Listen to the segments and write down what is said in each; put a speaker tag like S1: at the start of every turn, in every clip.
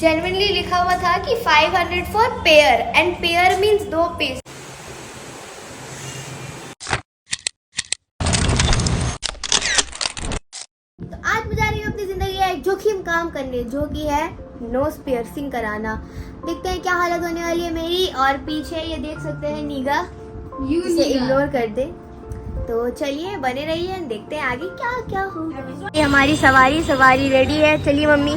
S1: Genuinely लिखा हुआ था कि 500 for pair and pair means 2 piece. तो आज मैं जा रही हूँ अपनी जिंदगी का एक जोखिम काम करने, जो कि है नोज पियर्सिंग कराना। देखते हैं क्या हालत होने वाली है मेरी। और पीछे ये देख सकते हैं नीगा, इसे इग्नोर कर दे। तो चलिए बने रहिए, देखते हैं आगे क्या क्या होगा। ये हमारी सवारी रेडी है। चलिए मम्मी।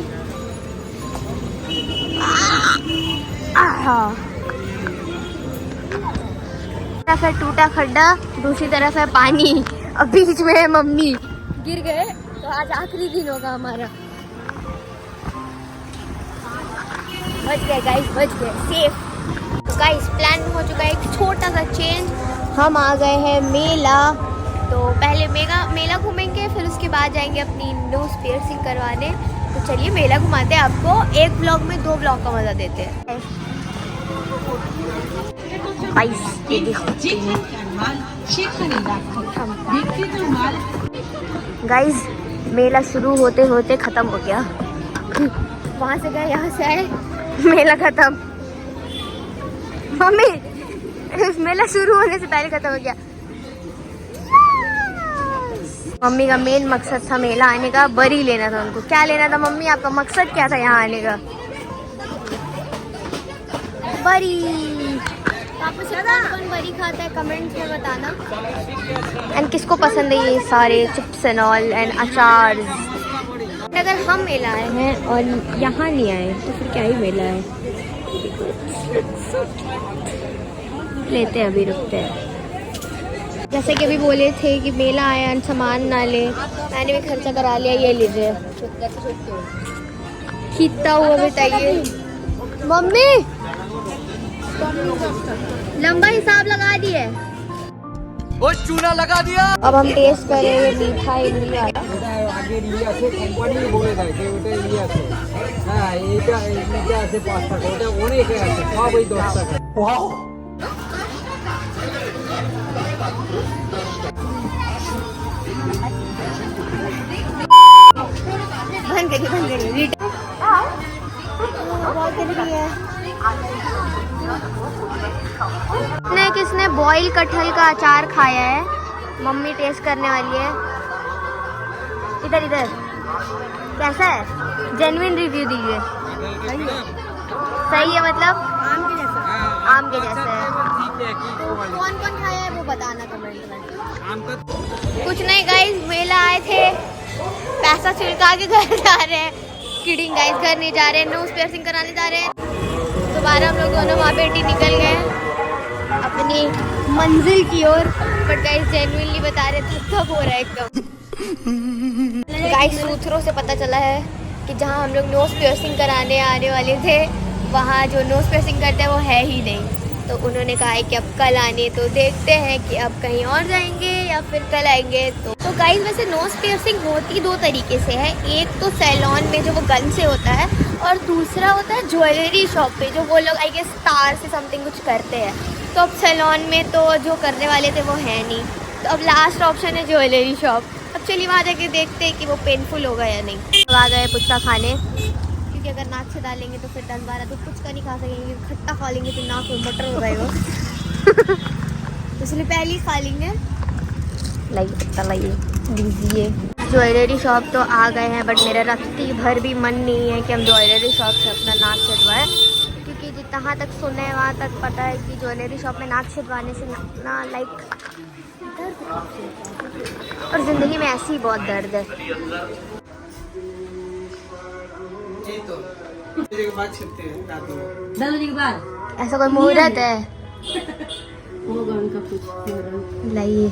S1: तरफ है टूटा खड्डा, दूसरी तरफ है पानी, अब बीच में है मम्मी। गिर गए तो आज आखिरी दिन होगा हमारा। बच गए गाइस, बच गए, सेफ। तो गाइस प्लान हो चुका है एक छोटा सा चेंज। हम आ गए हैं मेला। तो पहले मेला घूमेंगे, फिर उसके बाद जाएंगे अपनी नोज पियर्सिंग करवाने। तो चलिए मेला घुमाते हैं आपको। एक ब्लॉग में 2 ब्लॉग का मजा देते हैं। गाइस मेला शुरू होते होते खत्म हो गया। वहां से गए, यहाँ से आए, मेला खत्म। मम्मी मेला शुरू होने से पहले खत्म हो गया। मम्मी का मेन मकसद था मेला आने का, बरी लेना था उनको। क्या लेना था मम्मी, आपका मकसद क्या था यहाँ आने का? बरी। आप में से कौन बरी खाता है कमेंट्स में बताना। एंड किसको पसंद है ये सारे चिप्स एंड ऑल एंड अचार। अगर हम मेला आए हैं और यहाँ नहीं आए तो फिर क्या ही मेला है। लेते हैं, अभी रुकते हैं। जैसे कि अभी बोले थे कि मेला आया सामान ना ले, मैंने भी खर्चा करा लिया। ये लीजिए, कितना हुआ बताइए मम्मी। लंबा हिसाब लगा दिए,
S2: वो चूना लगा दिया।
S1: अब हम टेस्ट करेंगे मीठा इमली वाला।
S3: আগে নিয়ে আসে কোম্পানি বলে দেয় যে ওটা নিয়ে আসে। হ্যাঁ এইটা আছে 5 টাকা, ওটা অনেক আছে, সব ওই 10 টাকা। ওয়াও
S1: बंद करिए किसने बॉयल कटहल का अचार खाया है? मम्मी टेस्ट करने वाली है। इधर कैसा है? जेन्युइन रिव्यू दीजिए। सही है मतलब आम के जैसा है। कौन कौन खाया है वो बताना कमेंट में। कुछ नहीं गाइस, मेला आए थे, पैसा छिड़का के घर जा रहे हैं। किडिंग गाइस, घर नहीं जा रहे हैं, नोज पियर्सिंग कराने जा रहे हैं। दोबारा हम लोग दोनों माँ बेटी निकल गए अपनी मंजिल की ओर। बट गाइस जेन्युइनली बता रहे थे, थक हो रहा है एकदम। गाइस सूत्रों से पता चला है कि जहाँ हम लोग नोज पियर्सिंग कराने आने वाले थे, वहाँ जो नोज पियर्सिंग करते हैं वो है ही नहीं। तो उन्होंने कहा है कि अब कल आने। तो देखते हैं कि अब कहीं और जाएंगे या फिर कल आएंगे। तो गाइस वैसे नोज पियर्सिंग होती 2 तरीके से है। एक तो सैलून में जो वो गन से होता है, और दूसरा होता है ज्वेलरी शॉप पे, जो वो लोग आई गेस तार से समथिंग कुछ करते हैं। तो अब सैलून में तो जो करने वाले थे वो है नहीं, तो अब लास्ट ऑप्शन है ज्वेलरी शॉप। अब चलिए वहाँ जाके देखते हैं कि वो पेनफुल होगा या नहीं। तो आ गए पुचका खाने, क्योंकि अगर नाक से डालेंगे तो फिर 10-12 तो पुचका नहीं खा सकेंगे। खट्टा खा लेंगे तो नाक में मटर हो जाएगा। तो इसलिए पहले ही खा लेंगे। लाइए दीजिए। ज्वेलरी शॉप तो आ गए हैं, बट मेरा रत्ती भर भी मन नहीं है कि हम ज्वेलरी शॉप से अपना नाक छिदवाएं, क्योंकि जितना तक सुने हैं वहाँ तक पता है कि ज्वेलरी शॉप में नाक छिदवाने से ना लाइक दर्द, और ज़िंदगी में ऐसी ही बहुत दर्द है। ऐसा कोई मुहूर्त है? लाइए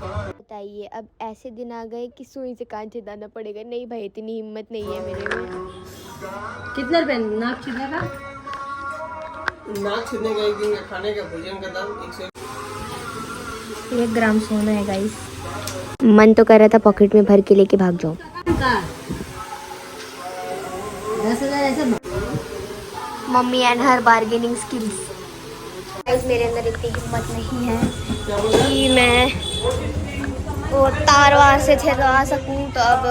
S1: बताइए। अब ऐसे दिन आ गए कि सुई से कान छिदाना पड़ेगा। नहीं भाई, इतनी हिम्मत नहीं है मेरे में।
S4: कितना रुपए नाक छिदने का?
S3: नाक छिदने का एक दिन का खाने का भोजन का दाम
S1: 1 ग्राम सोना है गाइस। मन तो कर रहा था पॉकेट में भर के लेके भाग जाऊं।
S4: 10,000 ऐसे।
S1: Mummy and her bargaining skills. Guys मेरे अंदर इतनी हिम्मत नहीं है कि मैं वो तार वार से छिदवा सकूं। तो अब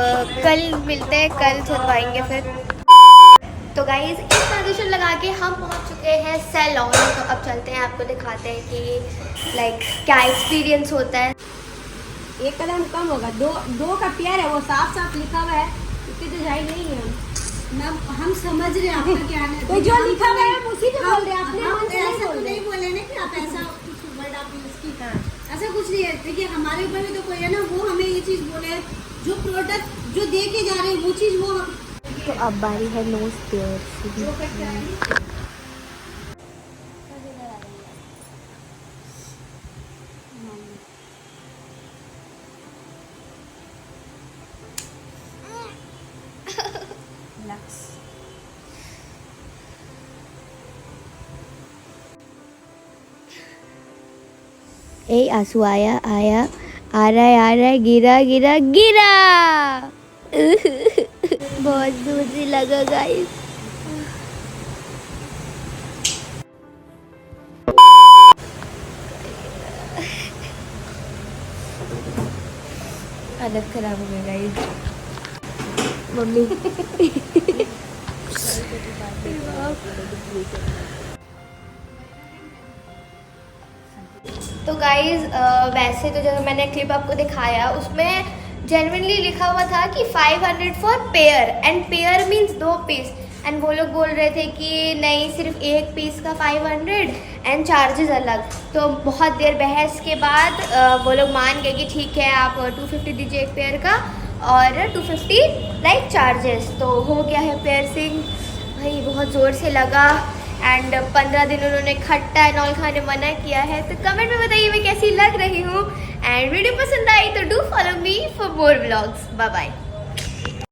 S1: कल मिलते हैं, कल छिदवाएंगे फिर। तो गाइज इस ट्रांजिशन लगा के हम पहुंच चुके हैं सैलून। तो अब चलते हैं, आपको दिखाते हैं कि लाइक क्या एक्सपीरियंस होता है।
S4: एक कदम कम होगा, दो का पेयर है, वो साफ साफ लिखा हुआ है, इतनी तो जाहिर नहीं है।
S5: हम समझ रहे हैं आपका क्या है,
S4: तो जो लिखा हुआ है हम उसी पे बोल रहे हैं, अपने मन से
S5: ऐसा तो
S4: बोल रहे
S5: नहीं बोले ना कि आप ऐसा कुछ वर्ड आप यूज की, ऐसा कुछ नहीं है। देखिए हमारे ऊपर भी तो कोई है ना, वो हमें ये चीज बोले, जो प्रोडक्ट जो दे के जा रहे हैं वो चीज वो
S1: तो अब बारी है नोज पेयर। ए आंसू आया आया, आ रहा है, गिरा गिरा गिरा। बहुत दूर से लगा गाइस। हालत खराब हो गई गाइस। मम्मी तो गाइज वैसे तो जब मैंने क्लिप आपको दिखाया उसमें जेन्युइनली लिखा हुआ था कि 500 for pair, and pair means 2 piece, and वो लोग बोल रहे थे कि नहीं सिर्फ एक पीस का 500 एंड चार्जेस अलग। तो बहुत देर बहस के बाद वो लोग मान गए कि ठीक है आप 250 दीजिए एक पेयर का और 250 लाइक चार्जेस। तो हो गया है पियर्सिंग। भाई बहुत ज़ोर से लगा एंड 15 दिन उन्होंने खट्टा एंड ऑल खाने मना किया है। तो कमेंट में बताइए मैं कैसी लग रही हूँ, एंड वीडियो पसंद आई तो do follow me for more vlogs. Bye bye.